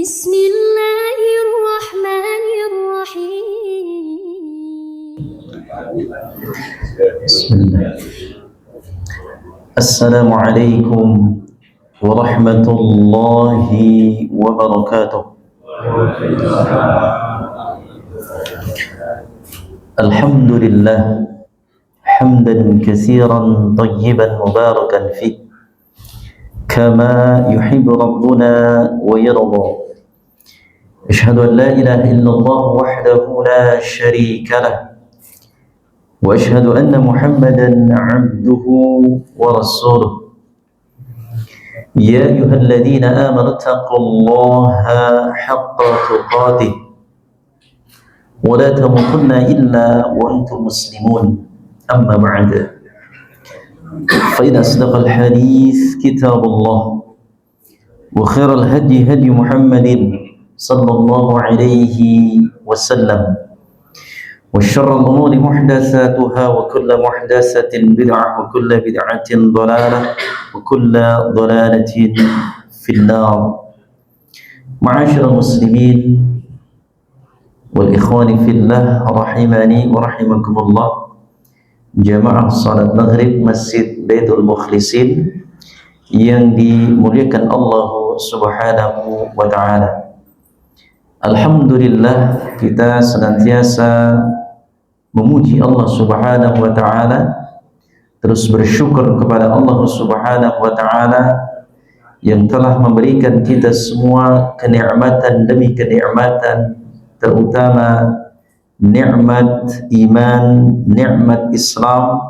بسم الله الرحمن الرحيم. بسم الله. السلام عليكم ورحمة الله وبركاته. الحمد لله حمدا كثيرا طيبا مباركا فيه كما يحب ربنا ويرضى. أشهد أن لا إله إلا الله وحده لا شريك له، وأشهد أن محمدا عبده ورسوله. يا أيها الذين آمنوا اتقوا الله حق تقاته ولا تموتن إلا وأنتم مسلمون. أما بعد، فإن أصدق الحديث كتاب الله، وخير الهدي هدي محمد صلى الله عليه وسلم، وشر الأمور محدثاتها، وكل محدثة بدعة، وكل بدعة ضلالة، وكل ضلالة في النار. معاشر المسلمين والإخوان في الله رحمني ورحمكم الله، jamaah salat maghrib Masjid Baitul Mukhlisin yang dimuliakan Allah Subhanahu wa ta'ala. Alhamdulillah, kita senantiasa memuji Allah Subhanahu wa ta'ala, terus bersyukur kepada Allah Subhanahu wa ta'ala yang telah memberikan kita semua kenikmatan demi kenikmatan, terutama nikmat iman, nikmat Islam,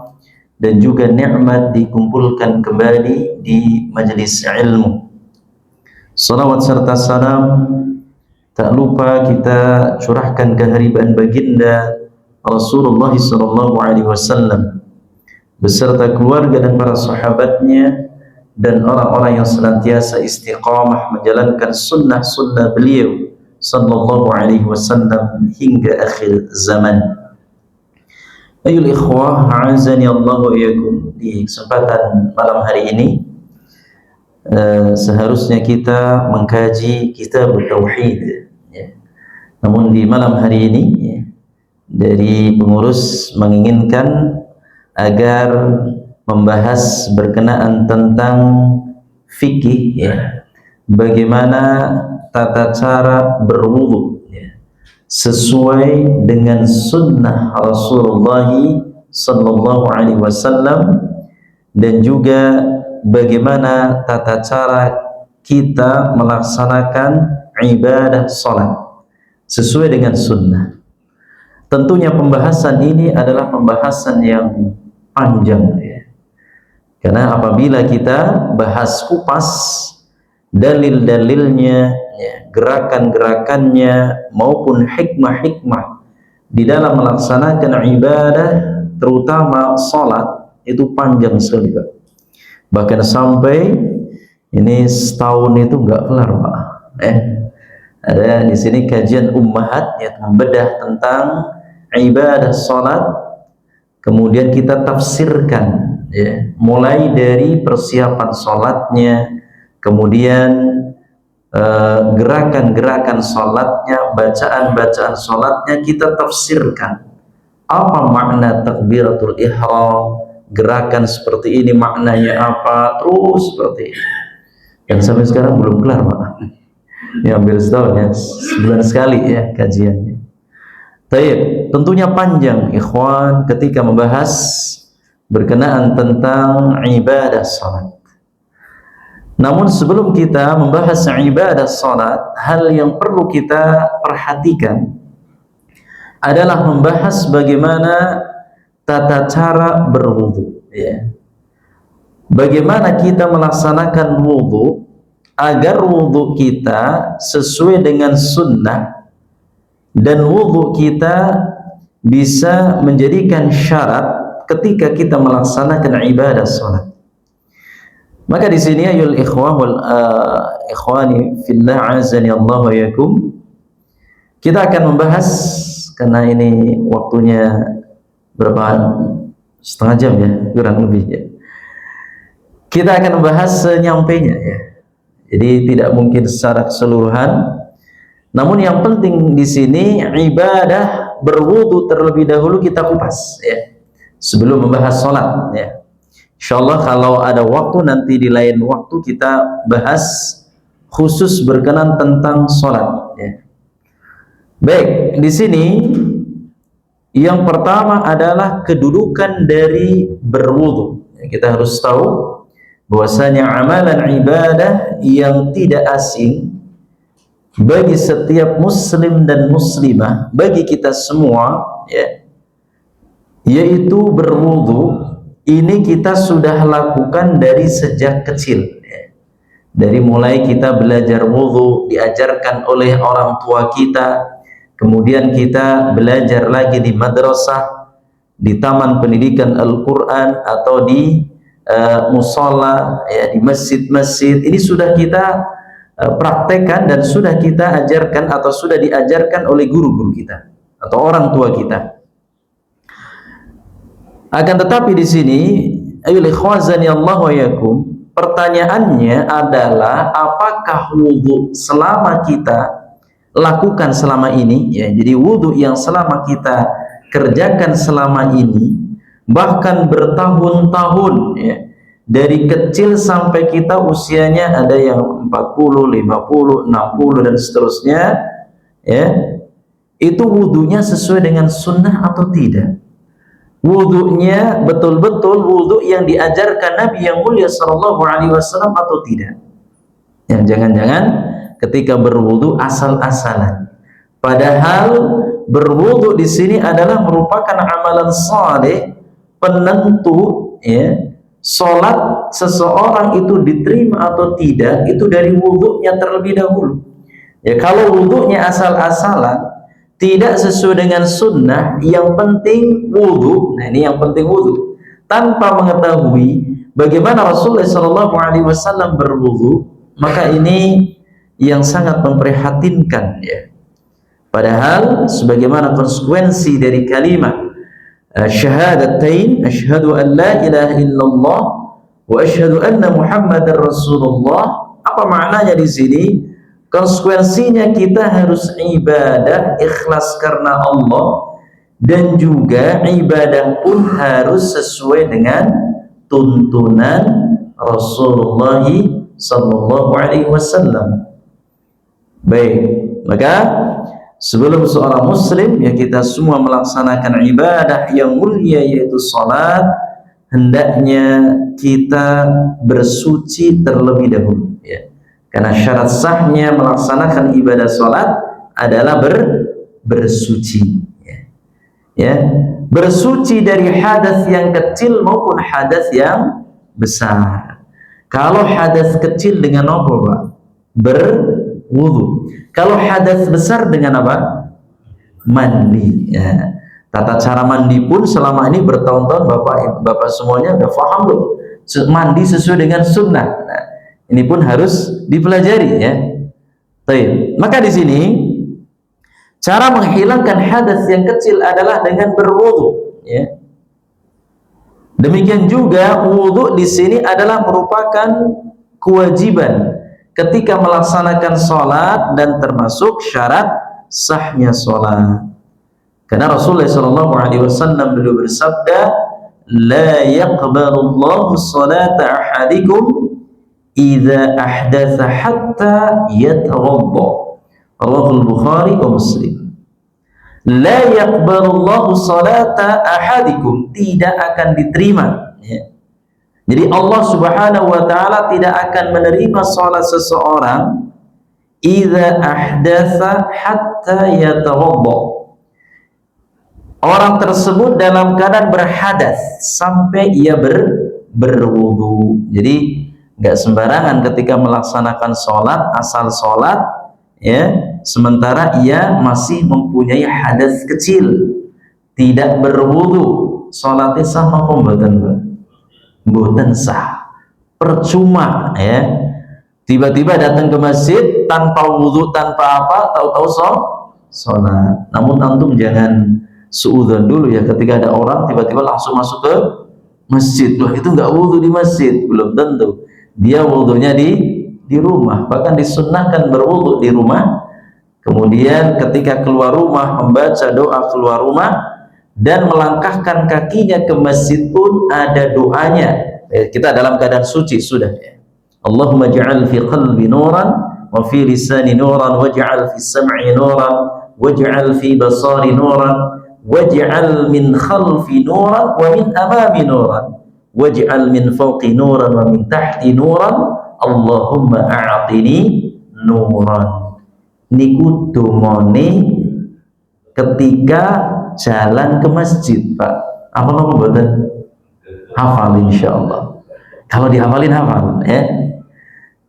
dan juga nikmat dikumpulkan kembali di majelis ilmu. Salawat serta salam tak lupa kita curahkan keharibaan baginda Rasulullah SAW beserta keluarga dan para sahabatnya dan orang-orang yang senantiasa istiqamah menjalankan sunnah-sunnah beliau sallallahu alaihi wasallam hingga akhir zaman. Ayul ikhwah, a'azani Allah wa iyyakum. Di kesempatan malam hari ini seharusnya kita mengkaji kitab tauhid, ya. Namun di malam hari ini, ya, dari pengurus menginginkan agar membahas berkenaan tentang fikih, ya, bagaimana tata cara berwudu, ya, sesuai dengan sunnah Rasulullah sallallahu alaihi wasallam, dan juga bagaimana tata cara kita melaksanakan ibadah salat sesuai dengan sunnah. Tentunya pembahasan ini adalah pembahasan yang panjang, ya. Karena apabila kita bahas kupas dalil-dalilnya, ya, gerakan-gerakannya maupun hikmah-hikmah di dalam melaksanakan ibadah, terutama salat, itu panjang sekali, Pak. Bahkan sampai ini setahun itu nggak kelar, Pak. Ada di sini kajian ummahat yang membedah tentang ibadah salat, kemudian kita tafsirkan, ya, mulai dari persiapan salatnya, kemudian gerakan-gerakan sholatnya, bacaan-bacaan sholatnya kita tafsirkan. Apa makna takbiratul ihram, gerakan seperti ini maknanya apa, terus seperti ini. Dan sampai sekarang belum kelar, Pak. Ya, hampir setahun, ya, sebulan sekali, ya, kajiannya. Taib, tentunya panjang ikhwan ketika membahas berkenaan tentang ibadah sholat. Namun sebelum kita membahas ibadah salat, hal yang perlu kita perhatikan adalah membahas bagaimana tata cara berwudu, ya. Bagaimana kita melaksanakan wudu agar wudu kita sesuai dengan sunnah, dan wudu kita bisa menjadikan syarat ketika kita melaksanakan ibadah salat. Maka di sini ayul ikhwah wal ikhwani fillah, azani Allah wa iyyakum, kita akan membahas, karena ini waktunya berapa, setengah jam, ya, kurang lebih, ya. Kita akan membahas senyampainya, ya. Jadi tidak mungkin secara keseluruhan Namun yang penting di sini ibadah berwudu terlebih dahulu kita kupas ya, sebelum membahas sholat ya. Insyaallah kalau ada waktu nanti di lain waktu kita bahas khusus berkenan tentang sholat ya. Baik, di sini yang pertama adalah kedudukan dari berwudu. Kita harus tahu bahwasanya amalan ibadah yang tidak asing bagi setiap muslim dan muslimah, bagi kita semua ya, yaitu berwudu. Ini kita sudah lakukan dari sejak kecil ya. Dari mulai kita belajar wudu diajarkan oleh orang tua kita, kemudian kita belajar lagi di madrasah, di taman pendidikan Al-Quran, atau di musola ya, di masjid-masjid. Ini sudah kita praktekkan dan sudah kita ajarkan atau sudah diajarkan oleh guru-guru kita atau orang tua kita. Akan tetapi di sini, ayyuhal ikhwazani Allah wa yakum, pertanyaannya adalah apakah wudu selama kita lakukan selama ini ya, jadi wudu yang selama kita kerjakan selama ini bahkan bertahun-tahun ya, dari kecil sampai kita usianya ada yang 40, 50, 60 dan seterusnya ya, itu wudunya sesuai dengan sunnah atau tidak? Wudunya betul-betul wudu yang diajarkan Nabi yang mulia sallallahu alaihi wasallam atau tidak? Yang jangan-jangan ketika berwudu asal-asalan. Padahal berwudu di sini adalah merupakan amalan saleh penentu ya, sholat seseorang itu diterima atau tidak itu dari wudunya terlebih dahulu ya. Kalau wudunya asal-asalan tidak sesuai dengan sunnah, yang penting wudu, nah ini yang penting wudu, tanpa mengetahui bagaimana Rasulullah SAW berwudu, maka ini yang sangat memprihatinkan ya. Padahal sebagaimana konsekuensi dari kalimat syahadatain, asyhadu an la ilaha illallah wa asyhadu anna muhammadar rasulullah. Apa maknanya di sini? Konsekuensinya kita harus ibadah ikhlas karena Allah, dan juga ibadah pun harus sesuai dengan tuntunan Rasulullah sallallahu alaihi wasallam. Baik, maka sebelum seorang muslim ya, kita semua melaksanakan ibadah yang mulia yaitu salat, hendaknya kita bersuci terlebih dahulu ya. Karena syarat sahnya melaksanakan ibadah salat adalah bersuci ya. Ya, bersuci dari hadas yang kecil maupun hadas yang besar. Kalau hadas kecil dengan apa, Pak? Berwudu. Kalau hadas besar dengan apa? Mandi ya. Tata cara mandi pun selama ini bertahun-tahun Bapak semuanya udah paham loh. Mandi sesuai dengan sunnah. Nah, ini pun harus dipelajari ya. Baik. Maka di sini cara menghilangkan hadas yang kecil adalah dengan berwudu ya. Demikian juga wudu di sini adalah merupakan kewajiban ketika melaksanakan sholat dan termasuk syarat sahnya sholat. Karena Rasulullah SAW beliau bersabda, la yaqbalullahu salata ahadikum idza ahdatha hatta yatawadda. Rawahul Bukhari wa Muslim. La yaqbalullahu salata ahadikum, tidak akan diterima ya. Jadi Allah Subhanahu wa taala tidak akan menerima salat seseorang idza ahdatsa hatta yatawadda. Orang tersebut dalam keadaan berhadas sampai ia berwudu. Jadi enggak sembarangan ketika melaksanakan salat, asal salat ya, sementara ia masih mempunyai hadas kecil, tidak berwudu, salatnya sah apa mboten? Mboten sah, percuma ya. Tiba-tiba datang ke masjid tanpa wudu, tanpa apa, tahu-tahu salat. Namun antum jangan suudzon dulu ya, ketika ada orang tiba-tiba langsung masuk ke masjid. Loh, itu enggak wudu di masjid, belum tentu. Dia wudunya di rumah, bahkan disunnahkan berwudu di rumah. Kemudian ketika keluar rumah membaca doa keluar rumah, dan melangkahkan kakinya ke masjid pun ada doanya. Kita dalam keadaan suci sudah. Allahumma ja'al fi qalbi nuran wa fi lisani nuran waj'al fi sam'i nuran waj'al fi basari nuran waj'al min khalfi nuran wa min amami nuran waj'al min fawqi nuran wa min tahti nuran Allahumma a'tini nuran. Niku domone ketika jalan ke masjid, Pak. Apa lo membuatnya? Hafal insyaallah. Kalau dihafalin hafal, ya.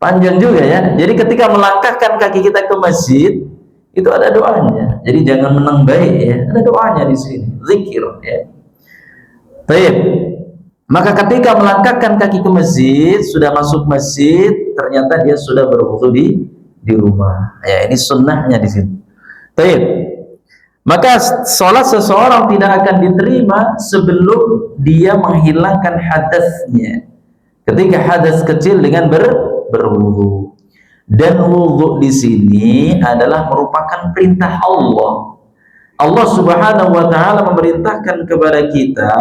Panjang juga ya. Jadi ketika melangkahkan kaki kita ke masjid, itu ada doanya. Jadi jangan menang baik ya. Ada doanya di sini. Zikir ya. Baik. Maka ketika melangkahkan kaki ke masjid, sudah masuk masjid, ternyata dia sudah berwudu di rumah. Ya, ini sunnahnya di sini. Baik. Maka sholat seseorang tidak akan diterima sebelum dia menghilangkan hadasnya. Ketika hadas kecil dengan berwudu. Dan wudu di sini adalah merupakan perintah Allah. Allah Subhanahu wa taala memerintahkan kepada kita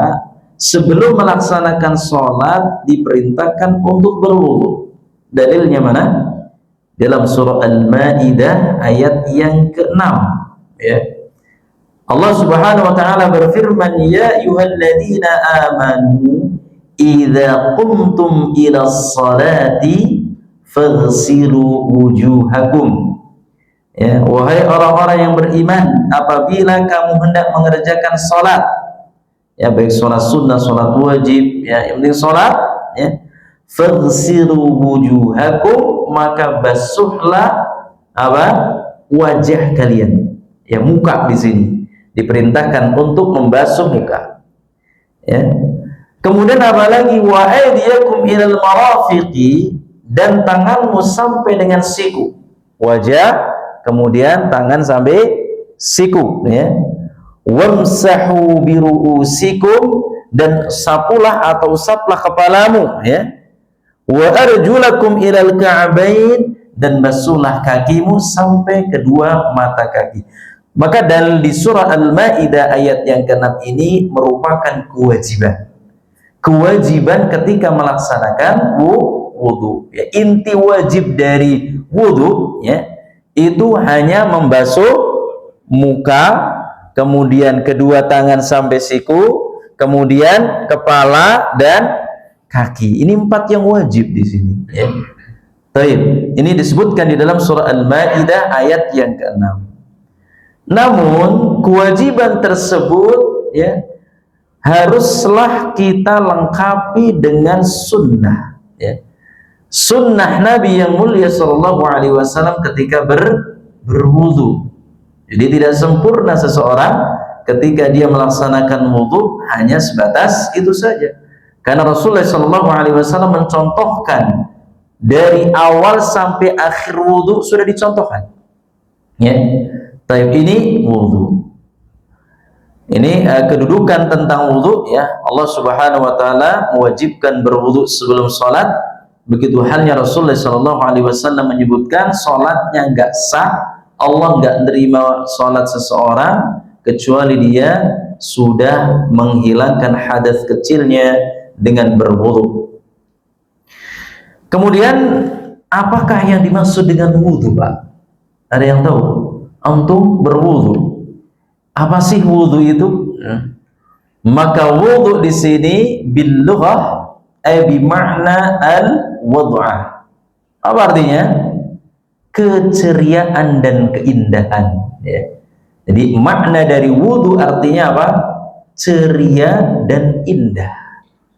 sebelum melaksanakan sholat diperintahkan untuk berwudu. Dalilnya mana? Dalam surah Al-Maidah ayat yang ke-6 ya. Allah Subhanahu wa taala berfirman, ya ayyuhalladzina amanu idza qumtum ila sholati faghsilu wujuhakum. Ya, wahai orang-orang yang beriman, apabila kamu hendak mengerjakan salat, ya baik salat sunnah, salat wajib, ya yang penting salat, ya, faghsilu wujuhakum, maka basuhlah apa? Wajah kalian. Ya, muka di sini diperintahkan untuk membasuh muka. Ya. Kemudian apalagi wa aydiyakum ilal marafiqi, dan tanganmu sampai dengan siku. Wajah, kemudian tangan sampai siku ya. Wamsahu biru'usikum, dan sapulah atau usaplah kepalamu ya. Wa arjulakum ilal ka'bain, dan basuhlah kakimu sampai kedua mata kaki. Maka dalil di surah Al-Maidah ayat yang ke-6 ini merupakan kewajiban. Kewajiban ketika melaksanakan wudu. Ya, inti wajib dari wudu ya, itu hanya membasuh muka, kemudian kedua tangan sampai siku, kemudian kepala dan kaki. Ini 4 yang wajib di sini ya. Baik, ini disebutkan di dalam surah Al-Maidah ayat yang ke-6. Namun kewajiban tersebut ya haruslah kita lengkapi dengan sunnah ya. Sunnah Nabi yang mulia sallallahu alaihi wasallam ketika berwudu. Jadi tidak sempurna seseorang ketika dia melaksanakan wudu hanya sebatas itu saja. Karena Rasulullah sallallahu alaihi wasallam mencontohkan dari awal sampai akhir wudu sudah dicontohkan. Ya. Taib ini wudu. Ini kedudukan tentang wudu ya. Allah Subhanahu wa taala mewajibkan berwudu sebelum salat. Begitu halnya Rasulullah sallallahu alaihi wasallam menyebutkan salatnya enggak sah, Allah enggak menerima salat seseorang kecuali dia sudah menghilangkan hadas kecilnya dengan berwudu. Kemudian apakah yang dimaksud dengan wudu, Pak? Ada yang tahu? Antum berwudu. Apa sih wudu itu? Maka wudu di sini bil lughah ay bi makna al wad'ah. Apa artinya? Keceriaan dan keindahan ya. Jadi makna dari wudu artinya apa? Ceria dan indah.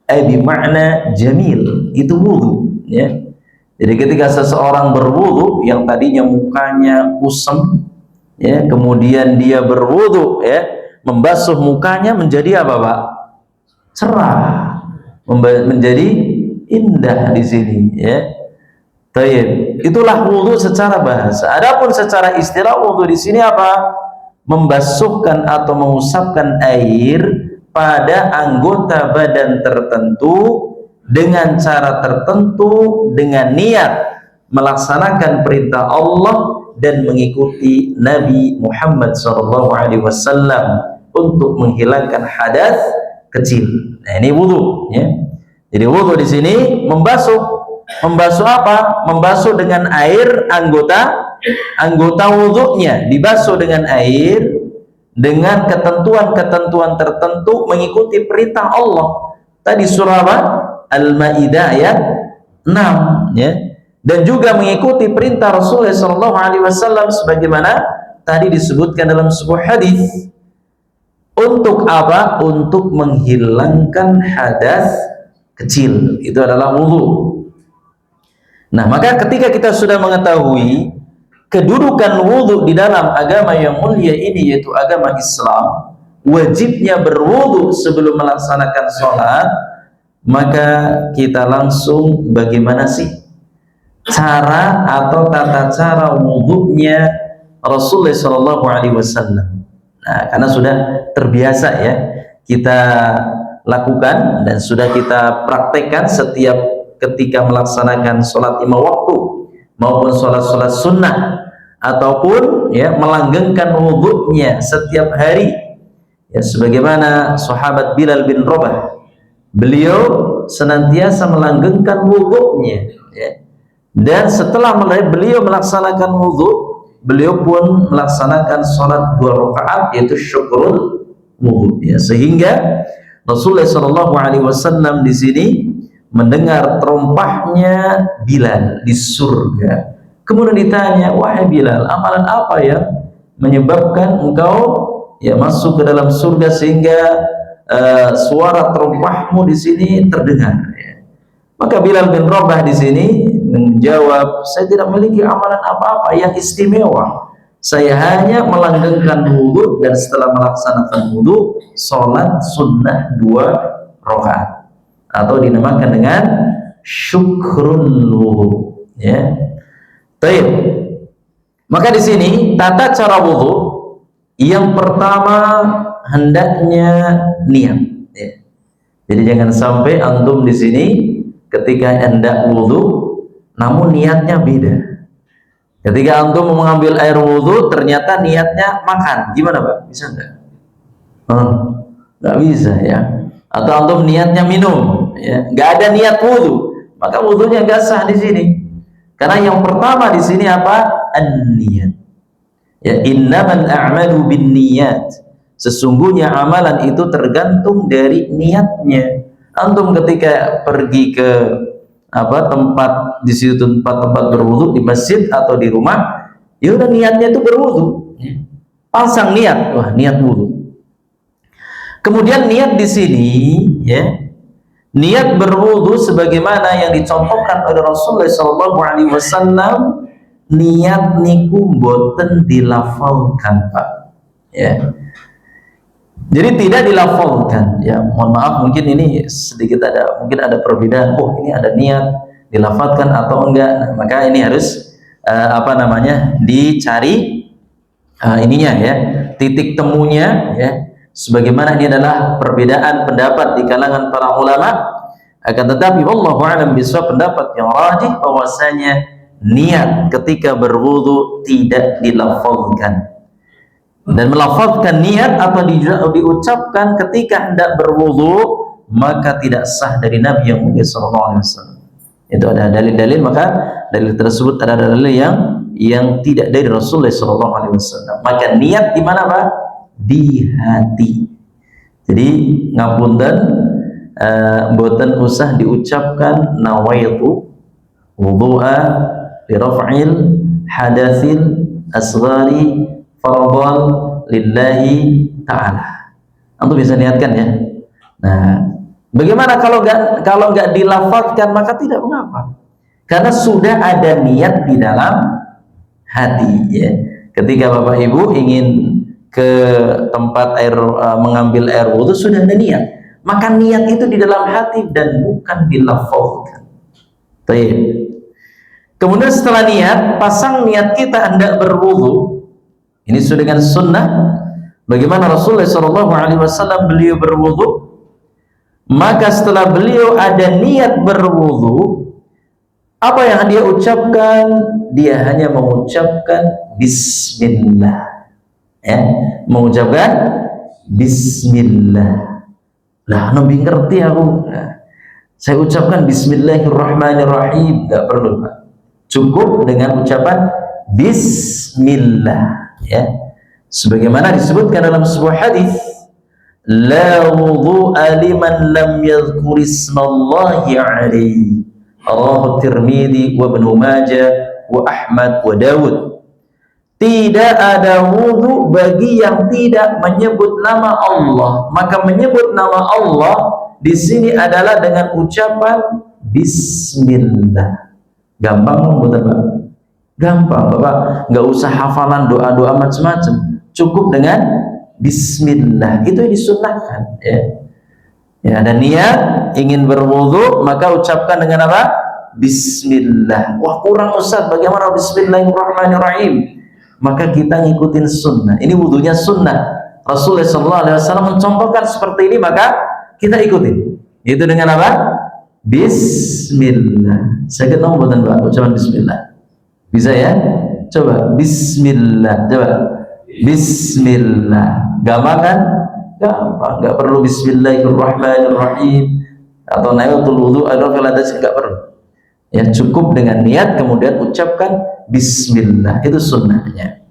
Ay bi makna jamil. Itu wudu ya. Jadi ketika seseorang berwudu yang tadinya mukanya kusam ya, kemudian dia berwudu ya, membasuh mukanya menjadi apa, Pak? Cerah, menjadi indah di sini ya. Baik, itulah wudu secara bahasa. Adapun secara istilah wudu di sini apa? Membasuhkan atau mengusapkan air pada anggota badan tertentu dengan cara tertentu dengan niat melaksanakan perintah Allah dan mengikuti Nabi Muhammad SAW untuk menghilangkan hadas kecil. Nah, ini wudu, ya. Jadi wudu di sini membasuh. Membasuh apa? Membasuh dengan air anggota wudunya, dibasuh dengan air dengan ketentuan-ketentuan tertentu mengikuti perintah Allah. Tadi surah apa? Al-Maidah ayat 6, ya. Dan juga mengikuti perintah Rasulullah SAW sebagaimana tadi disebutkan dalam sebuah hadis. Untuk apa? Untuk menghilangkan hadas kecil. Itu adalah wudu. Nah, maka ketika kita sudah mengetahui kedudukan wudu di dalam agama yang mulia ini, yaitu agama Islam, wajibnya berwudu sebelum melaksanakan sholat, maka kita langsung bagaimana sih cara atau tata cara wudunya Rasulullah SAW. Nah, karena sudah terbiasa ya kita lakukan dan sudah kita praktekkan setiap ketika melaksanakan sholat 5 waktu maupun sholat-sholat sunnah ataupun ya melanggengkan wudunya setiap hari ya, sebagaimana sahabat Bilal bin Rabah, beliau senantiasa melanggengkan wudunya ya. Dan setelah beliau melaksanakan wudu, beliau pun melaksanakan sholat 2 rakaat yaitu syukrul wudu ya. Sehingga Rasulullah SAW di sini mendengar terompahnya Bilal di surga. Kemudian ditanya, wahai Bilal, amalan apa yang menyebabkan engkau ya masuk ke dalam surga sehingga suara terompahmu di sini terdengar? Ya. Maka Bilal bin Rabah di sini menjawab, saya tidak memiliki amalan apa-apa yang istimewa. Saya hanya melanggengkan wudu dan setelah melaksanakan wudu, sholat sunnah 2 rakaat. Atau dinamakan dengan syukrul wudu ya. Baik. Maka di sini tata cara wudu yang pertama hendaknya niat ya. Jadi jangan sampai antum di sini ketika hendak wudu namun niatnya beda. Ketika antum mengambil air wudu ternyata niatnya makan, gimana Pak? Bisa enggak? Enggak bisa ya. Atau antum niatnya minum ya, nggak ada niat wudu, maka wudunya nggak sah di sini. Karena yang pertama di sini apa? An-niyat. Ya, innamal a'malu binniyat. Sesungguhnya amalan itu tergantung dari niatnya. Antum ketika pergi ke tempat di situ tempat berwudu di masjid atau di rumah, ya udah niatnya itu berwudu. Pasang niat, wah niat wudu. Kemudian niat di sini ya, niat berwudu sebagaimana yang dicontohkan oleh Rasulullah SAW, niat niku boten dilafalkan Pak ya. Jadi tidak dilafalkan ya, mohon maaf mungkin ini sedikit mungkin ada perbedaan, oh ini ada niat dilafalkan atau enggak. Nah, maka ini harus dicari ininya ya, titik temunya ya. Sebagaimana ini adalah perbedaan pendapat di kalangan para ulama, akan tetapi wallahu a'lam bishawab, pendapat yang rajih bahwasanya niat ketika berwudu tidak dilafazkan. Dan melafazkan niat atau diucapkan ketika hendak berwudu maka tidak sah dari Nabi yang mulia sallallahu alaihi wasallam. Itu ada dalil-dalil, maka dalil tersebut ada dalil yang tidak dari Rasulullah sallallahu alaihi wasallam. Maka niat di mana Pak? Di hati. Jadi ngapunten mboten usah diucapkan nawaitu wudu'a li raf'il hadatsil asghari fardhan lillahi ta'ala. Antum bisa niatkan ya. Nah, bagaimana kalau enggak dilafazkan maka tidak mengapa. Karena sudah ada niat di dalam hati ya. Ketika Bapak Ibu ingin ke tempat mengambil air wudu sudah ada niat, maka niat itu di dalam hati dan bukan dilafazkan. Baik. Kemudian setelah niat, pasang niat kita hendak berwudu. Ini sudah dengan sunnah. Bagaimana Rasulullah SAW beliau berwudu? Maka setelah beliau ada niat berwudu, Apa yang dia ucapkan? Dia hanya mengucapkan bismillah. Ya, mengucapkan bismillah. Lah, nabi ngerti aku. Nah, saya ucapkan bismillahirrahmanirrahim. Tidak perlu, Pak. Cukup dengan ucapan bismillah. Ya, sebagaimana disebutkan dalam sebuah hadis, la wudhu'a liman lam yadhkur ismallahi alaihi. Rawahu Tirmidzi wa Ibnu Majah wa Ahmad wa Dawud. Tidak ada wudu bagi yang tidak menyebut nama Allah. Maka menyebut nama Allah di sini adalah dengan ucapan bismillah. Gampang bukan, Pak? Gampang, Bapak. Nggak usah hafalan doa-doa macam-macam. Cukup dengan bismillah. Itu yang disunnahkan, ya. Ya, ada niat ingin berwudu, maka ucapkan dengan apa? Bismillah. Wah, kurang Ustaz, bagaimana bismillahirrahmanirrahim? Maka kita ngikutin sunnah. Ini wudunya sunnah. Rasulullah SAW mencontohkan seperti ini, maka kita ikutin. Itu dengan apa? Bismillah. Saya ketemu buatan, Pak, ucapan bismillah. Bisa ya? Coba bismillah. Coba bismillah. Gampang kan? Gampang, nggak perlu bismillahirrahmanirrahim atau nailatul wudu atau filadasi, nggak perlu. Ya, cukup dengan niat kemudian ucapkan bismillah, itu sunnahnya.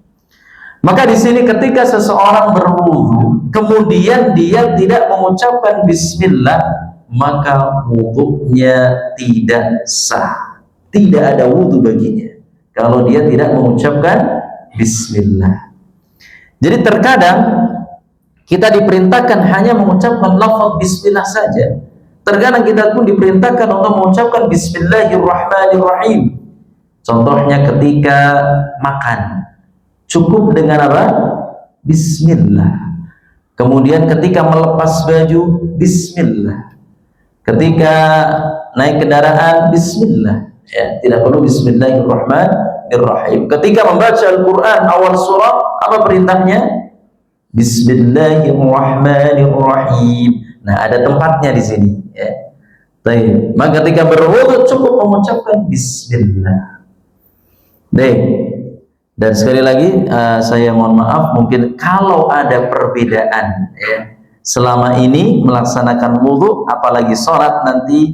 Maka di sini ketika seseorang berwudu kemudian dia tidak mengucapkan bismillah, maka wudunya tidak sah. Tidak ada wudu baginya kalau dia tidak mengucapkan bismillah. Jadi terkadang kita diperintahkan hanya mengucapkan lafaz bismillah saja. Terkadang kita pun diperintahkan untuk mengucapkan bismillahirrahmanirrahim. Contohnya ketika makan, cukup dengan apa? Bismillah. Kemudian ketika melepas baju, bismillah. Ketika naik kendaraan, bismillah. Ya, tidak perlu bismillahirrahmanirrahim. Ketika membaca Al-Quran awal surah, apa perintahnya? Bismillahirrahmanirrahim. Nah, ada tempatnya di sini, ya. Baik. Maka ketika berwudu cukup mengucapkan bismillah. Baik. Dan sekali lagi saya mohon maaf, mungkin kalau ada perbedaan, ya, selama ini melaksanakan wudu, apalagi sholat nanti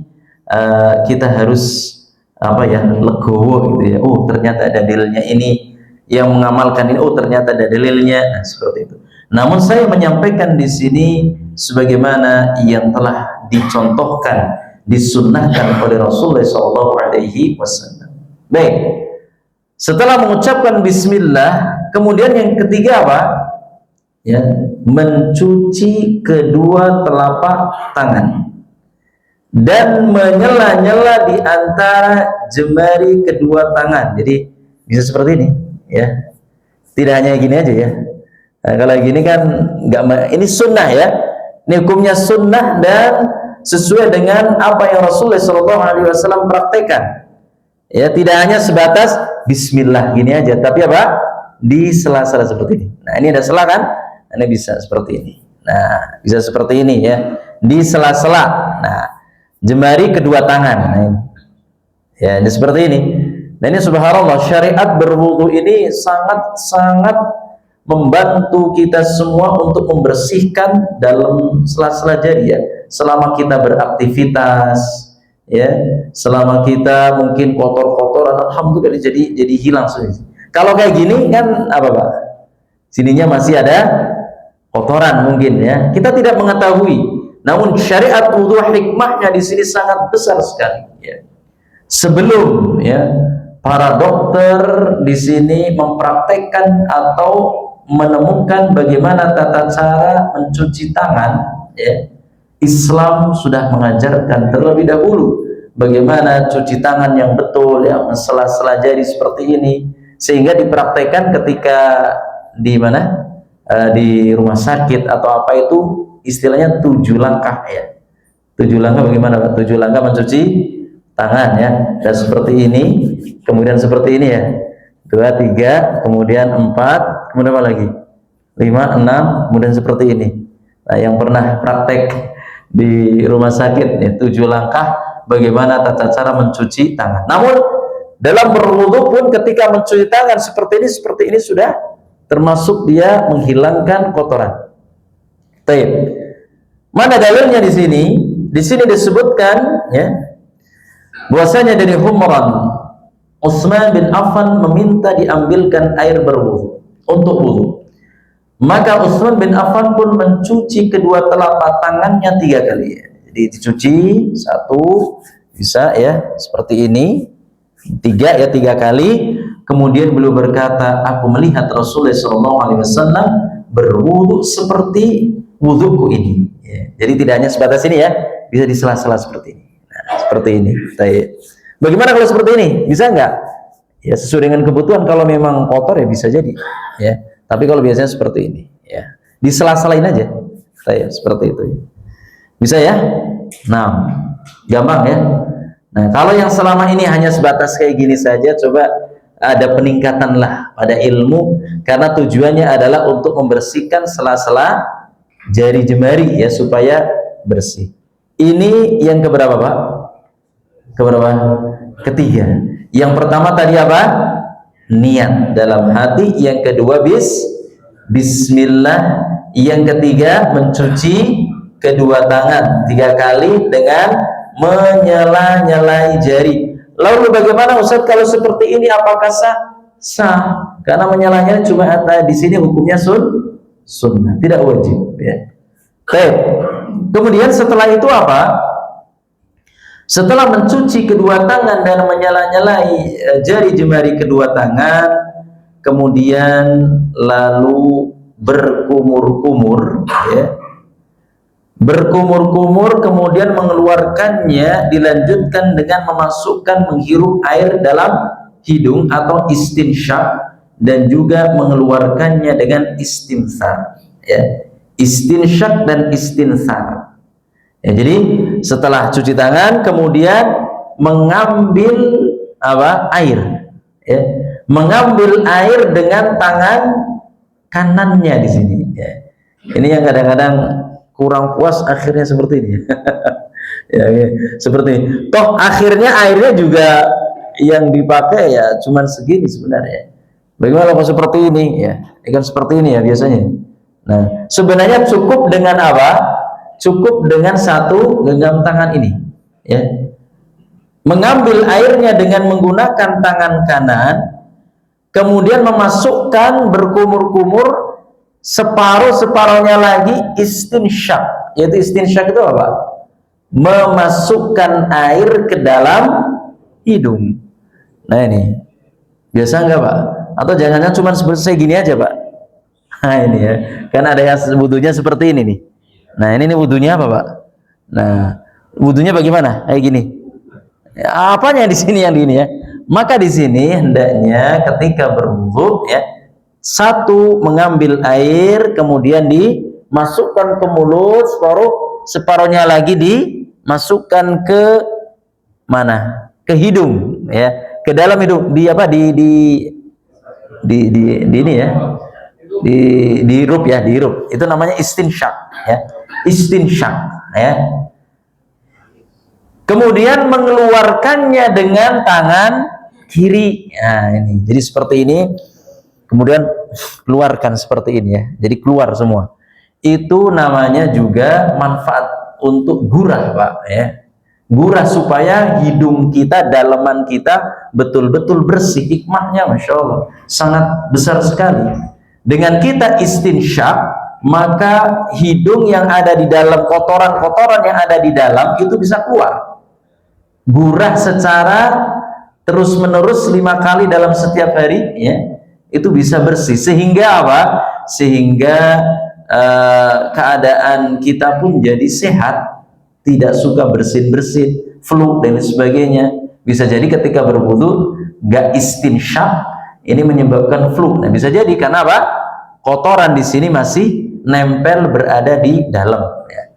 kita harus apa ya, legowo gitu ya. Oh, ternyata ada dalilnya ini, yang mengamalkan ini, oh ternyata ada dalilnya. Nah, seperti itu. Namun saya menyampaikan di sini sebagaimana yang telah dicontohkan, disunnahkan oleh Rasulullah SAW. Baik, setelah mengucapkan bismillah, kemudian yang ketiga apa? Ya, mencuci kedua telapak tangan dan menyela-nyela di antara jemari kedua tangan. Jadi bisa seperti ini, ya. Tidak hanya gini aja, ya. Nah, kalau gini kan nggak, ini sunnah, ya. Ini hukumnya sunnah dan sesuai dengan apa yang Rasulullah SAW praktekkan. Ya, tidak hanya sebatas bismillah gini aja, tapi apa? Di sela-sela seperti ini. Nah, ini ada sela kan? Ini bisa seperti ini. Nah, bisa seperti ini, ya. Di sela-sela. Nah, jemari kedua tangan. Nah, ini. Ya, ini seperti ini. Nah, ini subhanallah, syariat berwudu ini sangat-sangat membantu kita semua untuk membersihkan dalam sela-sela jari, ya. Selama kita beraktivitas, ya, selama kita mungkin kotor-kotoran, alhamdulillah jadi hilang semua. Kalau kayak gini kan apa, Pak? Sininya masih ada kotoran mungkin, ya. Kita tidak mengetahui. Namun syariat wudu hikmahnya di sini sangat besar sekali, ya. Sebelum, ya, para dokter di sini mempraktekkan atau menemukan bagaimana tata cara mencuci tangan, ya, Islam sudah mengajarkan terlebih dahulu bagaimana cuci tangan yang betul, yang sela-sela jari seperti ini, sehingga dipraktekkan ketika di mana, di rumah sakit atau apa itu istilahnya 7 langkah, ya. 7 langkah bagaimana, Pak? 7 langkah mencuci tangan, ya. Dan seperti ini, kemudian seperti ini, ya. 2, 3, kemudian 4, kemudian apa lagi? 5, 6, kemudian seperti ini. Nah, yang pernah praktek di rumah sakit, ya, 7 langkah bagaimana tata cara mencuci tangan. Namun dalam berwudu pun ketika mencuci tangan seperti ini sudah termasuk dia menghilangkan kotoran. Baik. Mana dalilnya di sini? Di sini disebutkan ya bahwasanya dari Humran, Utsman bin Affan meminta diambilkan air berwudu untuk wudu. Maka Utsman bin Affan pun mencuci kedua telapak tangannya 3 kali. Jadi dicuci 1 bisa ya seperti ini, 3 kali. Kemudian beliau berkata, aku melihat Rasulullah SAW berwudu seperti wuduku ini. Ya, jadi tidak hanya sebatas ini ya, bisa di sela-sela seperti ini. Nah, seperti ini. Bagaimana kalau seperti ini? Bisa nggak? Ya sesuai dengan kebutuhan. Kalau memang kotor ya bisa jadi. Ya. Tapi kalau biasanya seperti ini. Ya. Di sela-selain aja. Seperti itu. Bisa ya? Nah, gampang ya. Nah, kalau yang selama ini hanya sebatas kayak gini saja, coba ada peningkatan lah pada ilmu, karena tujuannya adalah untuk membersihkan sela-sela jari jemari ya supaya bersih. Ini yang keberapa, Pak? Keberapa? Ketiga. Yang pertama tadi apa? Niat dalam hati. Yang kedua bismillah. Yang ketiga mencuci kedua tangan 3 kali dengan menyela-nyelai jari. Lalu bagaimana Ustaz kalau seperti ini, apakah sah? Sah, karena menyalahnya cuma ada di sini hukumnya sunnah, tidak wajib ya. Baik. Kemudian setelah itu apa? Setelah mencuci kedua tangan dan menyela-nyelai jari jemari kedua tangan, kemudian lalu berkumur-kumur ya. Berkumur-kumur, kemudian mengeluarkannya dilanjutkan dengan menghirup air dalam hidung atau istinsyak, dan juga mengeluarkannya dengan istinsar ya. Istinsyak dan istinsar ya. Jadi setelah cuci tangan kemudian mengambil air ya. Mengambil air dengan tangan kanannya di sini ya. Ini yang kadang-kadang kurang puas akhirnya seperti ini. Ya, seperti ini. Toh akhirnya airnya juga yang dipakai ya cuman segini sebenarnya. Bagaimana kalau seperti ini ya? Kan seperti ini ya biasanya. Nah, sebenarnya cukup dengan apa? Cukup dengan 1 genggam tangan ini ya. Mengambil airnya dengan menggunakan tangan kanan, kemudian memasukkan berkumur-kumur, separuh-separuhnya lagi istinsyak. Yaitu istinsyak itu apa? Memasukkan air ke dalam hidung. Nah ini biasa enggak Pak? Atau jangan-jangan cuma seperti gini aja Pak? Nah ini ya, kan ada yang wudunya seperti ini nih. Nah ini wudunya apa Pak? Nah wudunya bagaimana? Kayak gini. Ya, apanya di sini yang di ini ya? Maka di sini hendaknya ketika berwudu ya, 1 mengambil air kemudian dimasukkan ke mulut, separuhnya lagi dimasukkan ke mana? Ke hidung ya, ke dalam hidung, di ini ya, dihirup ya, dihirup. Itu namanya istinsyak ya, istinsyak ya. Kemudian mengeluarkannya dengan tangan kiri. Nah ini, jadi seperti ini. Kemudian keluarkan seperti ini ya, jadi keluar semua. Itu namanya juga manfaat untuk gurah Pak ya. Gurah supaya hidung kita, daleman kita betul-betul bersih. Hikmahnya Masya Allah sangat besar sekali. Dengan kita istinsyak, maka hidung yang ada di dalam, kotoran-kotoran yang ada di dalam itu bisa keluar. Gurah secara terus-menerus 5 kali dalam setiap hari ya, itu bisa bersih, sehingga apa? Sehingga keadaan kita pun jadi sehat, tidak suka bersin-bersin, flu dan sebagainya. Bisa jadi ketika berwudu nggak istinsyak, ini menyebabkan flu. Nah bisa jadi karena apa? Kotoran di sini masih nempel berada di dalam ya.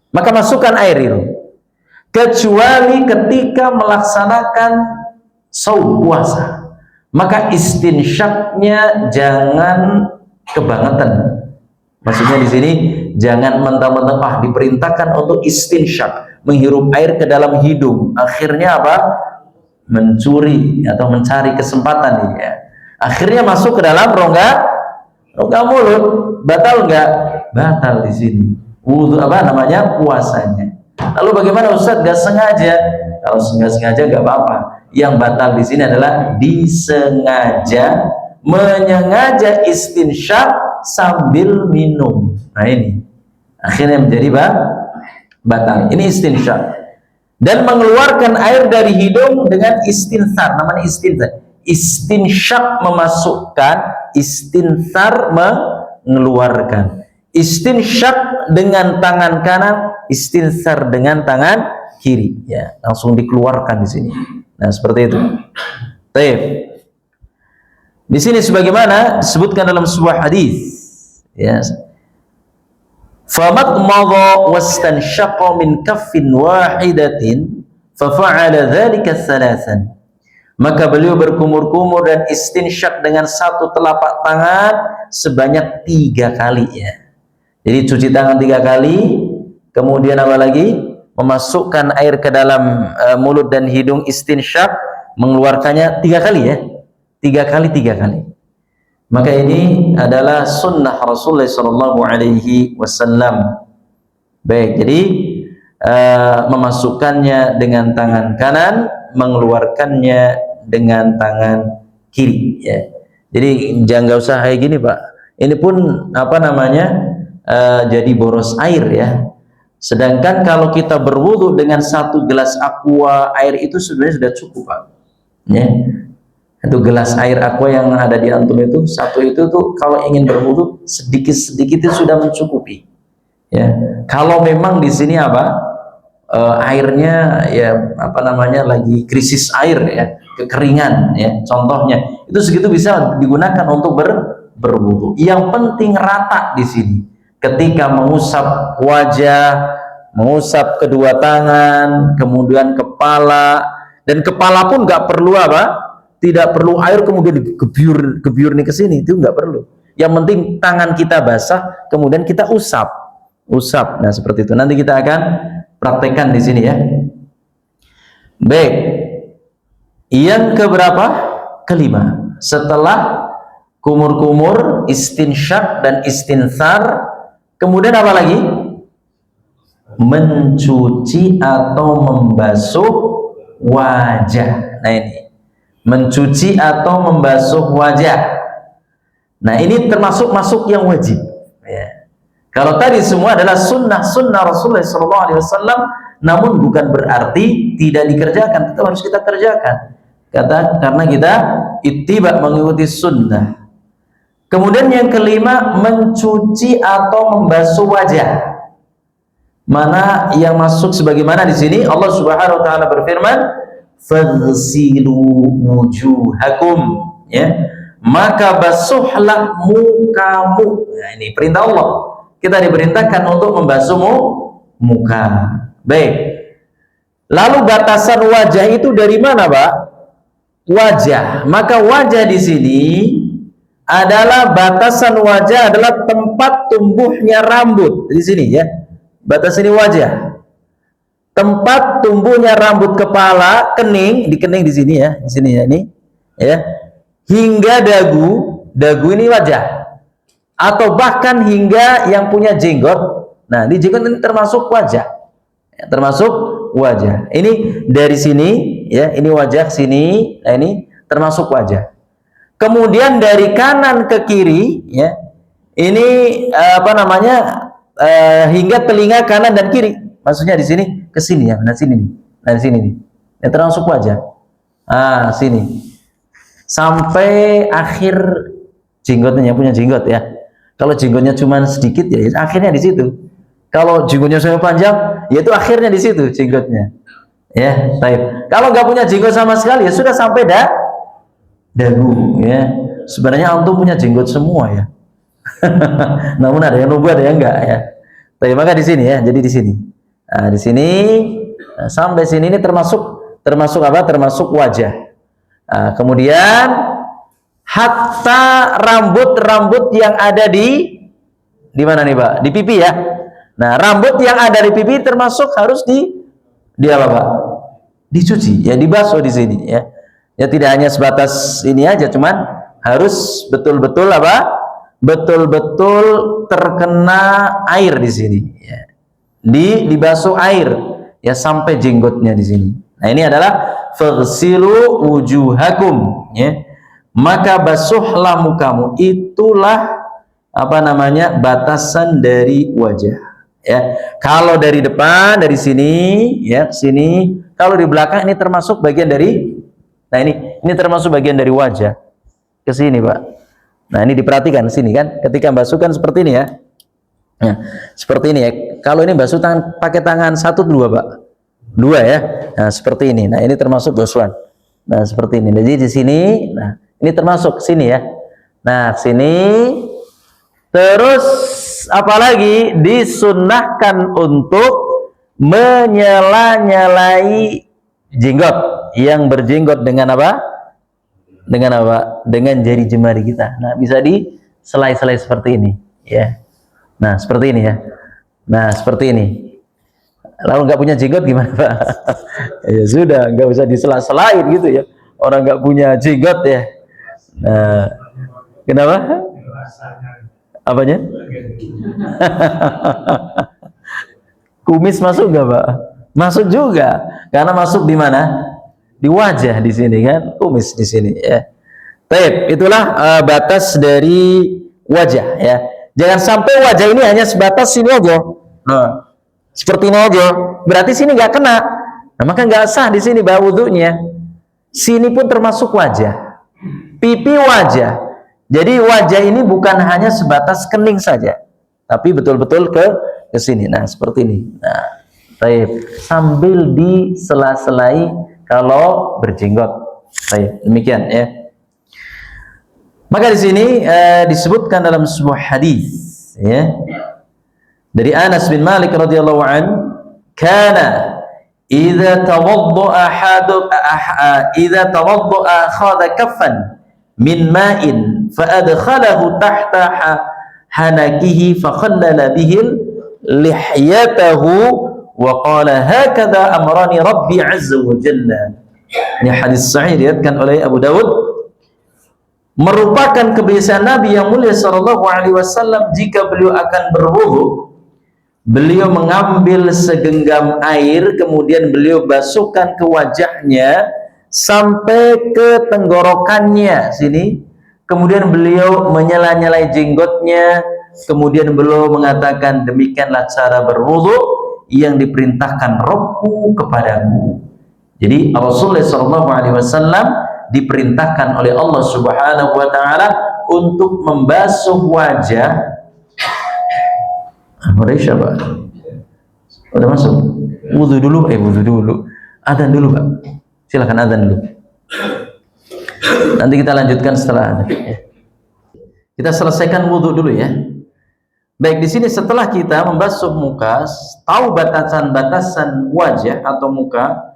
Maka masukkan air itu, kecuali ketika melaksanakan saum puasa, maka istinsyaknya jangan kebangetan. Maksudnya di sini jangan mentang-mentang diperintahkan untuk istinsyak, menghirup air ke dalam hidung. Akhirnya apa? Mencuri atau mencari kesempatan ya. Akhirnya masuk ke dalam rongga mulut. Batal enggak? Batal di sini. Wudu apa namanya? Puasanya. Lalu bagaimana Ustaz? Enggak sengaja. Kalau nggak sengaja enggak apa-apa. Yang batal di sini adalah disengaja, menyengaja istinsyak sambil minum. Nah ini akhirnya menjadi batal. Ini istinsyak. Dan mengeluarkan air dari hidung dengan istinsar. Namanya istinsar. Istinsyak memasukkan, istinsar mengeluarkan. Istinsyak dengan tangan kanan, istinsar dengan tangan kiri. Ya, langsung dikeluarkan di sini. Nah, seperti itu. Baik. Di sini sebagaimana disebutkan dalam sebuah hadis, ya. Famadmadha wastanshaqa min kaffin wahidatin fafa'ala dzalika thalathan. Maka beliau berkumur-kumur dan istinsyak dengan satu telapak tangan sebanyak 3 kali ya. Jadi cuci tangan 3 kali, kemudian apa lagi? Memasukkan air ke dalam mulut dan hidung istinsyak, mengeluarkannya 3 kali ya. 3 kali. Maka ini adalah sunnah Rasulullah SAW. Baik, jadi memasukkannya dengan tangan kanan, mengeluarkannya dengan tangan kiri. Ya. Jadi jangan nggak usah kayak gini Pak. Ini pun apa namanya jadi boros air ya. Sedangkan kalau kita berwudu dengan 1 gelas aqua, air itu sebenarnya sudah cukup Pak. Ya. Itu gelas air aqua yang ada di antum itu, satu itu tuh kalau ingin berwudu sedikit-sedikit itu sudah mencukupi. Ya, kalau memang di sini apa airnya ya apa namanya lagi krisis air ya, kekeringan ya, contohnya itu segitu bisa digunakan untuk berwudu. Yang penting rata di sini. Ketika mengusap wajah, mengusap kedua tangan, kemudian kepala, dan kepala pun nggak perlu apa? Tidak perlu air kemudian digebyur nih ke sini, itu nggak perlu. Yang penting tangan kita basah, kemudian kita usap. Nah seperti itu. Nanti kita akan praktekkan di sini ya. Baik. Yang keberapa? Kelima. Setelah kumur-kumur, istinsyak dan istinsar, kemudian apa lagi? Mencuci atau membasuh wajah. Nah ini. Mencuci atau membasuh wajah. Nah ini termasuk yang wajib ya. Kalau tadi semua adalah sunnah Rasulullah SAW, namun bukan berarti tidak dikerjakan, tetap harus kita kerjakan karena kita ittiba, mengikuti sunnah. Kemudian yang kelima, mencuci atau membasuh wajah. Mana yang masuk sebagaimana di sini Allah Subhanahu wa taala berfirman, faghsilu wujuhakum ya, maka basuhlah mukamu. Nah, ini perintah Allah, kita diperintahkan untuk membasuh muka. Baik, lalu batasan wajah itu dari mana Pak? Wajah, maka wajah di sini adalah batasan wajah adalah tempat tumbuhnya rambut di sini ya. Batas ini wajah, tempat tumbuhnya rambut kepala, kening, di kening di sini ya, di sini ya, ini ya, hingga dagu ini wajah, atau bahkan hingga yang punya jenggot. Nah di jenggot ini termasuk wajah ya, termasuk wajah. Ini dari sini ya, ini wajah sini, nah ini termasuk wajah. Kemudian dari kanan ke kiri ya, ini apa namanya hingga telinga kanan dan kiri, maksudnya di sini ke sini ya, nah sini nih, nah di sini nih, ya termasuk wajah. Ah sini sampai akhir jenggotnya, punya jenggot ya. Kalau jenggotnya cuma sedikit ya akhirnya di situ. Kalau jenggotnya sangat panjang, ya itu akhirnya di situ jenggotnya. Ya, baik. Kalau nggak punya jenggot sama sekali ya sudah sampai dagu ya. Sebenarnya antum punya jenggot semua ya. Namun ada yang nunggu, ada yang enggak ya. Tapi maka di sini ya, jadi di sini. Nah, di sini sampai sini ini termasuk apa? Termasuk wajah. Nah, kemudian hatta rambut yang ada di mana nih Pak? Di pipi ya. Nah, rambut yang ada di pipi termasuk harus dia apa Pak? Dicuci, ya dibasuh di sini ya. Ya tidak hanya sebatas ini aja, cuman harus betul-betul apa? Betul-betul terkena air di sini ya. Dibasuh air ya sampai jenggotnya di sini. Nah, ini adalah faghsilu wujuhakum ya. Maka basuhlah mukamu, itulah apa namanya? Batasan dari wajah ya. Kalau dari depan dari sini ya sini, kalau di belakang ini termasuk bagian dari, nah ini termasuk bagian dari wajah ke sini Pak. Nah ini diperhatikan sini kan, ketika basuhkan seperti ini ya. Nah, seperti ini ya. Kalau ini basuh tangan pakai tangan 1 2 Pak, 2 ya. Nah seperti ini. Nah ini termasuk basuhan. Nah seperti ini. Jadi di sini, nah ini termasuk sini ya. Nah sini. Terus apalagi disunnahkan untuk menyela-nyalai jenggot yang berjenggot dengan apa? Dengan apa? Dengan jari jemari kita. Nah, bisa diselai-selai seperti ini, ya. Nah, seperti ini ya. Nah, seperti ini. Lalu nggak punya jenggot gimana Pak? Ya sudah, nggak usah disela-selain gitu ya. Orang nggak punya jenggot ya. Nah, kenapa? Apanya? Kumis masuk nggak Pak? Masuk juga, karena masuk di mana? Di wajah di sini kan, kumis di sini ya. Baik, itulah batas dari wajah ya. Jangan sampai wajah ini hanya sebatas sini aja. Nah, seperti ini aja. Berarti sini nggak kena. Nah, maka nggak sah di sini bah wudunya. Sini pun termasuk wajah. Pipi wajah. Jadi wajah ini bukan hanya sebatas kening saja, tapi betul-betul ke sini. Nah, seperti ini. Nah, baik. Sambil disela-selai kalau berjenggot. Baik, demikian ya. Maka di sini disebutkan dalam sebuah hadis ya. Dari Anas bin Malik radhiyallahu an, kana idza tawadda'a khadha kaffan min ma'in fa adkhalahu tahta hanakihi fa khallala bihi lihyatahu wa qala hakadha amrani rabbi azza wa jalla. Ini hadis sahih diriwayatkan oleh Abu Dawud, merupakan kebiasaan Nabi yang mulia sallallahu alaihi wasallam jika beliau akan berwudu, beliau mengambil segenggam air kemudian beliau basuhkan ke wajahnya sampai ke tenggorokannya sini, kemudian beliau menyela-nyalai jenggotnya, kemudian beliau mengatakan demikianlah cara berwudu yang diperintahkan Rabbku kepadamu. Jadi Rasulullah SAW diperintahkan oleh Allah Subhanahu wa taala untuk membasuh wajah. Malaysia Pak, udah masuk? Wudu dulu, wudu dulu. Adzan dulu Pak. Silakan adzan dulu. Nanti kita lanjutkan setelah adzan. Kita selesaikan wudu dulu ya. Baik, di sini setelah kita membasuh muka, tahu batasan-batasan wajah atau muka,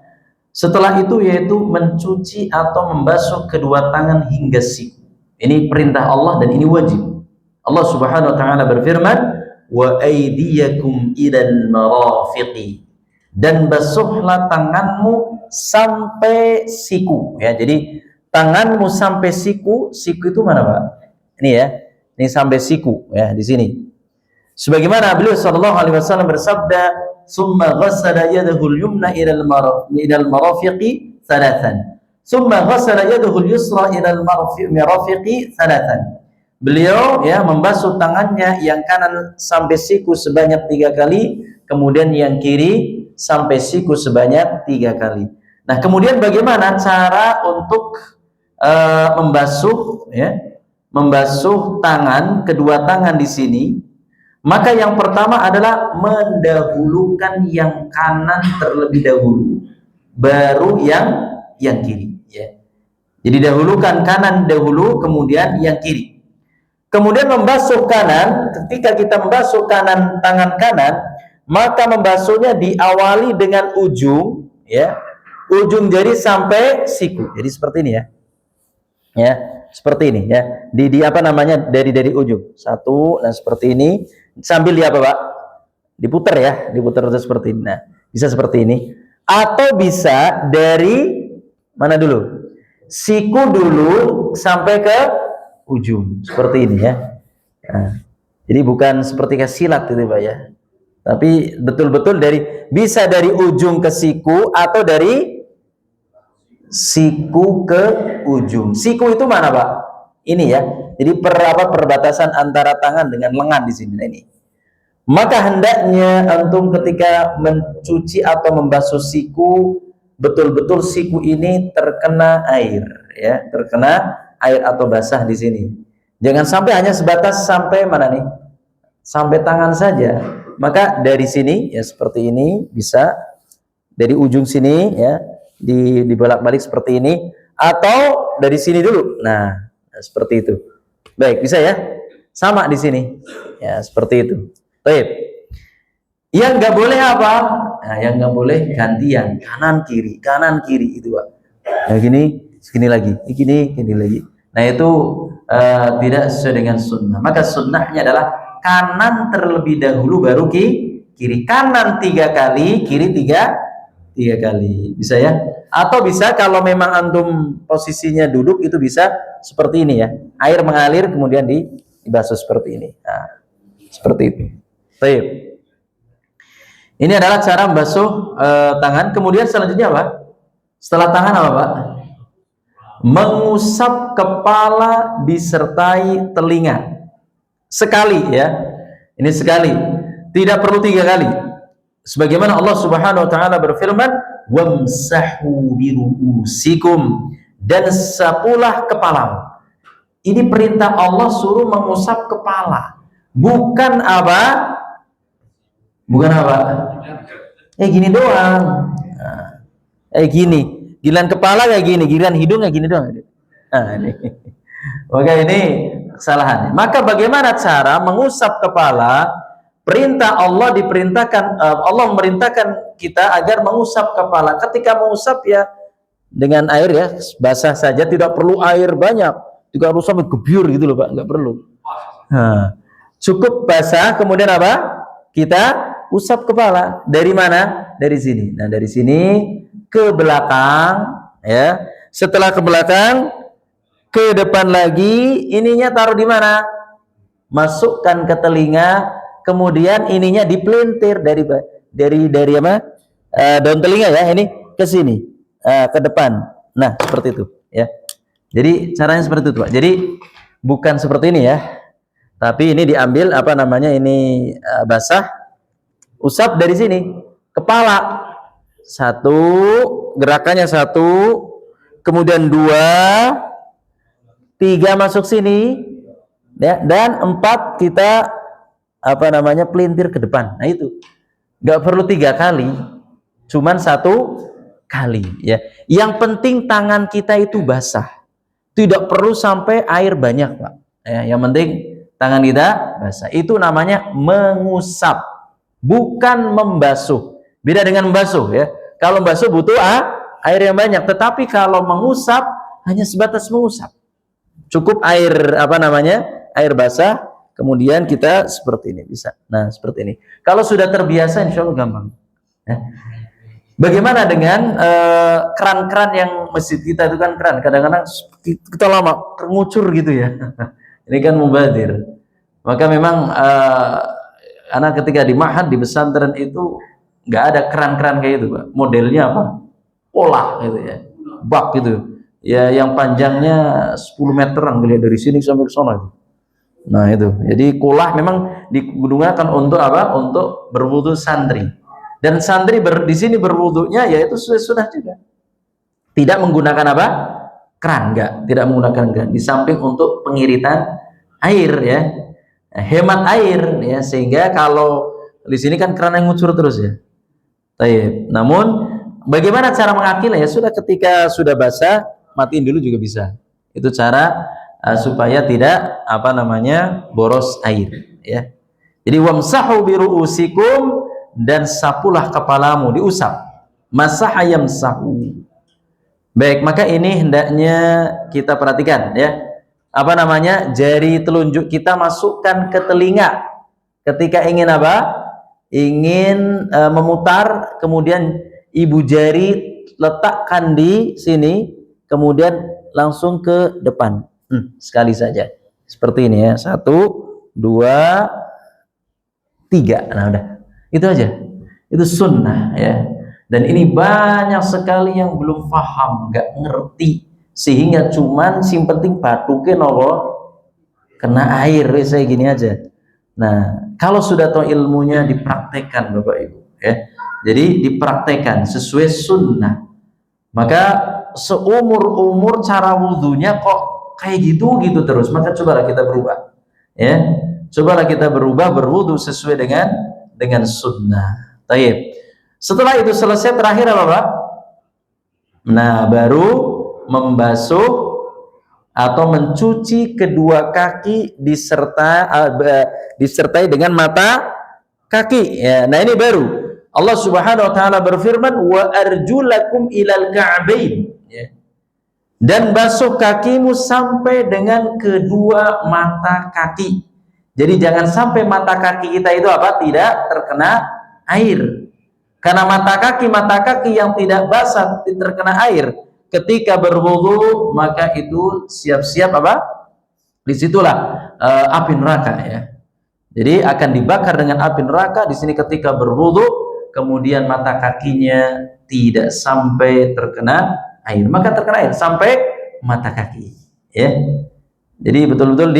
setelah itu yaitu mencuci atau membasuh kedua tangan hingga siku. Ini perintah Allah dan ini wajib. Allah Subhanahu wa taala berfirman, wa aydiyakum ilal marafiqi, dan basuhlah tanganmu sampai siku ya. Jadi tanganmu sampai siku, siku itu mana Pak? Ini ya, ini sampai siku ya di sini. Sebagaimana beliau sallallahu alaihi wasallam bersabda, summa ghassala yadahu al-yumna ila al-marafiqi thalathan, summa ghassala yadahu al-yusra ila al-marafiqi thalathan. Beliau ya membasuh tangannya yang kanan sampai siku sebanyak 3 kali, kemudian yang kiri sampai siku sebanyak 3 kali. Nah, kemudian bagaimana cara untuk membasuh ya, membasuh tangan, kedua tangan di sini? Maka yang pertama adalah mendahulukan yang kanan terlebih dahulu, baru yang kiri ya. Jadi dahulukan kanan dahulu, kemudian yang kiri. Kemudian membasuh kanan, ketika kita membasuh kanan, tangan kanan, maka membasuhnya diawali dengan ujung ya, ujung jari sampai siku. Jadi seperti ini ya. Ya, seperti ini ya. Di apa namanya? Dari ujung. Satu, nah seperti ini. Sambil di apa Pak? Diputar ya, diputar seperti ini. Nah, bisa seperti ini. atau bisa dari mana dulu? Siku dulu sampai ke ujung seperti ini ya. Nah, jadi bukan seperti kayak silat itu Pak ya. Tapi betul-betul bisa dari ujung ke siku atau dari siku ke ujung. Siku itu mana Pak? Ini ya. Jadi perbatasan antara tangan dengan lengan di sini. Nah, ini. Maka hendaknya antum ketika mencuci atau membasuh siku, betul-betul siku ini terkena air, ya, terkena air atau basah di sini. Jangan sampai hanya sebatas sampai mana nih? Sampai tangan saja. Maka dari sini ya seperti ini bisa dari ujung sini ya dibolak-balik seperti ini atau dari sini dulu. Nah, seperti itu. Baik, bisa ya? Sama di sini. Ya, seperti itu. Baik. Yang nggak boleh apa? Nah, yang nggak boleh gantian kanan kiri itu Pak. Nah, segini lagi, gini lagi. Nah, itu tidak sesuai dengan sunnah. Maka sunnahnya adalah kanan terlebih dahulu baru kiri. Kanan 3 kali, kiri 3 kali. Bisa ya? Atau bisa kalau memang antum posisinya duduk itu bisa seperti ini ya. Air mengalir kemudian dibasuh seperti ini. Nah, seperti itu. Baik. Ini adalah cara membasuh tangan. Kemudian selanjutnya apa? Setelah tangan apa Pak? Mengusap kepala disertai telinga. Sekali ya. Ini sekali. Tidak perlu 3 kali. Sebagaimana Allah Subhanahu wa taala berfirman, "Wamsahu biru'usikum," dan sapulah kepalamu. Ini perintah Allah suruh mengusap kepala. Bukan apa? Bukan apa? Gini doang. Gini. Giliran kepala kayak gini, giliran hidung kayak gini doang. Nah, ini. Maka ini kesalahan. Maka bagaimana cara mengusap kepala? Perintah Allah Allah memerintahkan kita agar mengusap kepala. Ketika mengusap ya dengan air ya, basah saja, tidak perlu air banyak. Juga harus sampai gebyur gitu loh Pak, nggak perlu. Nah, cukup basah, kemudian apa? Kita usap kepala. Dari mana? Dari sini. Nah, dari sini ke belakang ya. Setelah ke belakang, ke depan lagi, ininya taruh di mana? Masukkan ke telinga, kemudian ininya dipelintir dari apa? Daun telinga ya, ini ke sini, ke depan. Nah, seperti itu ya. Jadi caranya seperti itu Pak. Jadi bukan seperti ini ya. Tapi ini diambil apa namanya? Ini basah. Usap dari sini, kepala. 1, gerakannya 1, kemudian 2, 3 masuk sini, ya, dan 4 kita apa namanya pelintir ke depan. Nah itu, nggak perlu 3 kali, cuman 1 kali. Ya, yang penting tangan kita itu basah, tidak perlu sampai air banyak Pak. Ya, yang penting tangan kita basah. Itu namanya mengusap, bukan membasuh. Beda dengan membasuh ya. Kalau membasuh butuh air yang banyak, tetapi kalau mengusap hanya sebatas mengusap. Cukup air apa namanya? Air basah, kemudian kita seperti ini bisa. Nah, seperti ini. Kalau sudah terbiasa insya Allah gampang. Ya. Bagaimana dengan keran-keran yang masjid kita itu kan keran, kadang-kadang kita lama ngucur gitu ya. Ini kan mubadir. Maka memang anak ketika di ma'had, di pesantren itu nggak ada keran-keran kayak itu Pak. Modelnya apa? Pola gitu ya, bak gitu ya, yang panjangnya 10 meteran dari sini sampai ke sana. Nah itu, jadi kolah memang digunakan untuk apa? Untuk berwudu santri. Dan santri di sini berwudunya yaitu sudah juga. Tidak menggunakan apa? Keran, enggak, tidak menggunakan keran. Di samping untuk pengiritan air ya, hemat air ya, sehingga kalau di sini kan keran yang ngucur terus ya. Namun bagaimana cara mengakilah ya? Sudah, ketika sudah basah, matiin dulu juga bisa. Itu cara supaya tidak apa namanya boros air ya. Jadi wamsahu biru'usikum, dan sapulah kepalamu, diusap. Masaha yamsahu. Baik, maka ini hendaknya kita perhatikan ya. Apa namanya? Jari telunjuk kita masukkan ke telinga ketika ingin apa? Ingin memutar, kemudian ibu jari letakkan di sini, kemudian langsung ke depan. Sekali saja. Seperti ini ya. 1, 2, 3. Nah, udah. Itu aja. Itu sunnah ya. Dan ini banyak sekali yang belum paham, nggak ngerti, sehingga cuman yang penting batuke nopo kena air, saya gini aja. Nah, kalau sudah tahu ilmunya dipraktekkan Bapak Ibu ya. Jadi dipraktekkan sesuai sunnah. Maka seumur-umur cara wudhunya kok kayak gitu terus, maka cobalah kita berubah ya. Cobalah kita berubah, berwudhu sesuai dengan sunnah. Taib. Setelah itu selesai, terakhir apa Pak? Nah, baru membasuh atau mencuci kedua kaki disertai dengan mata kaki ya. Nah, ini baru Allah Subhanahu wa taala berfirman wa arjulakum ilal ka'bain ya. Dan basuh kakimu sampai dengan kedua mata kaki. Jadi jangan sampai mata kaki kita itu apa? Tidak terkena air. Karena mata kaki yang tidak basah terkena air ketika berwudu, maka itu siap-siap apa? Disitulah api neraka ya. Jadi akan dibakar dengan api neraka di sini ketika berwudu, kemudian mata kakinya tidak sampai terkena air, maka terkena air sampai mata kaki ya. Jadi betul-betul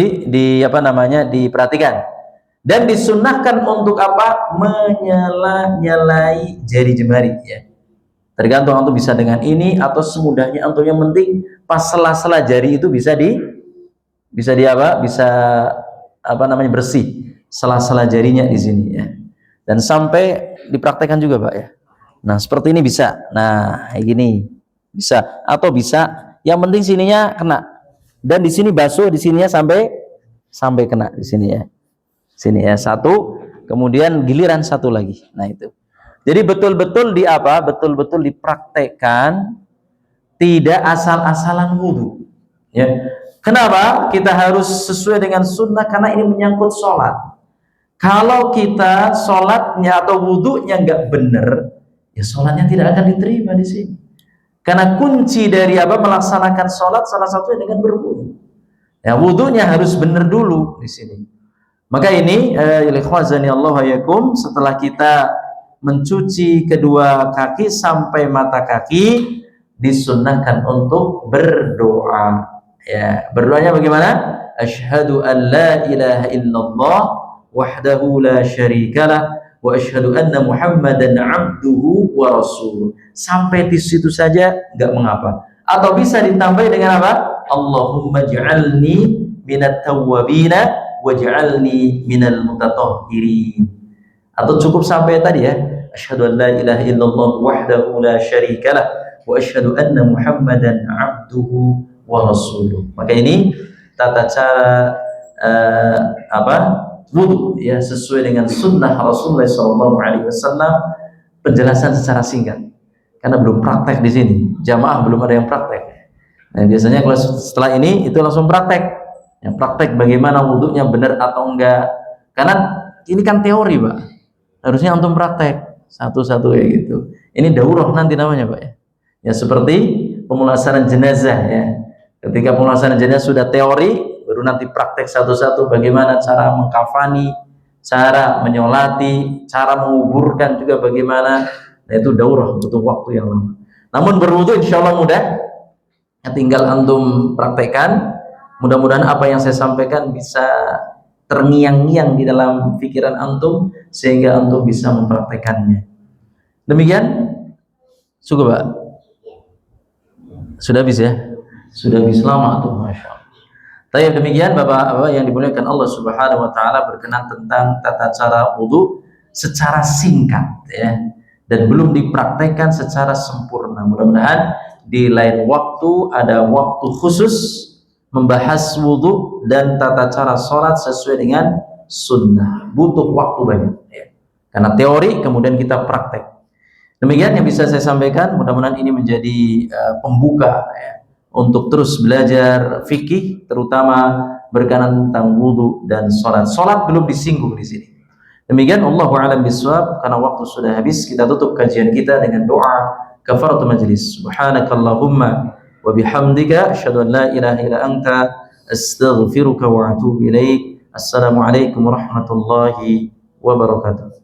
diperhatikan. Dan disunahkan untuk apa? Menyela-nyelai jari jemari ya. Tergantung antum bisa dengan ini atau semudahnya antum, yang penting pas sela-sela jari itu bisa bersih sela-sela jarinya di sini ya. Dan sampai dipraktekkan juga Pak ya. Nah, seperti ini bisa. Nah, kayak gini bisa, atau bisa yang penting sininya kena. Dan di sini basuh, di sininya sampai kena di sini ya. Sini ya, 1, kemudian giliran 1 lagi. Nah, itu. Jadi betul-betul betul-betul dipraktekkan, tidak asal-asalan wudu. Ya. Kenapa? Kita harus sesuai dengan sunnah karena ini menyangkut sholat. Kalau kita sholatnya atau wudunya nggak benar, ya sholatnya tidak akan diterima di sini. Karena kunci dari melaksanakan sholat salah satunya dengan berwudu. Ya, wudunya harus benar dulu di sini. Maka ini setelah kita mencuci kedua kaki sampai mata kaki, disunnahkan untuk berdoa. Ya, berdoanya bagaimana? Asyhadu an la ilaha illallah wahdahu la syarikalah wa asyhadu anna Muhammadan abduhu wa rasuluh. Sampai di situ saja enggak mengapa. Atau bisa ditambah dengan apa? Allahumma ij'alni minat tawwabina waj'alni minal mutatahhirin. Atau cukup sampai tadi ya, asyhadu an la ilaha illallah wahdahu la syarikalah wa asyhadu anna Muhammadan abduhu wa rasuluh. Maka ini tata cara wudu ya, sesuai dengan sunnah Rasulullah SAW. Penjelasan secara singkat karena belum praktek di sini, jamaah belum ada yang praktek. Nah, biasanya kalau setelah ini itu langsung praktek. Yang praktek bagaimana wudhunya benar atau enggak, karena ini kan teori Pak, harusnya antum praktek satu-satu kayak gitu. Ini daurah nanti namanya Pak ya. Ya seperti pemulasaran jenazah ya. Ketika pemulasaran jenazah sudah teori, baru nanti praktek satu-satu bagaimana cara mengkafani, cara menyolati, cara menguburkan juga bagaimana. Nah, itu daurah, butuh waktu yang lama. Namun berwudu insya Allah mudah. Ya, tinggal antum praktekkan. Mudah-mudahan apa yang saya sampaikan bisa terngiang-ngiang di dalam pikiran antum sehingga antum bisa mempraktekannya. Demikian, cukup Pak? Sudah habis ya? Sudah habis lama tuh, masya Allah. Tapi demikian Bapak-bapak yang dimuliakan Allah Subhanahu Wa Taala, berkenan tentang tata cara wudu secara singkat ya, dan belum dipraktekkan secara sempurna. Mudah-mudahan di lain waktu ada waktu khusus membahas wudu dan tata cara sholat sesuai dengan sunnah. Butuh waktu banyak ya. Karena teori kemudian kita praktek. Demikian yang bisa saya sampaikan. Mudah-mudahan ini menjadi pembuka ya, untuk terus belajar fikih, terutama berkenaan tentang wudu dan sholat. Sholat belum disinggung di sini. Demikian Allahu a'lam bishawab, karena waktu sudah habis, kita tutup kajian kita dengan doa kafaratul majlis. Subhanakallahumma wa bihamdika asyhadu an la ilaha illa anta astaghfiruka wa atubu ilaik. Assalamualaikum warahmatullahi wabarakatuh.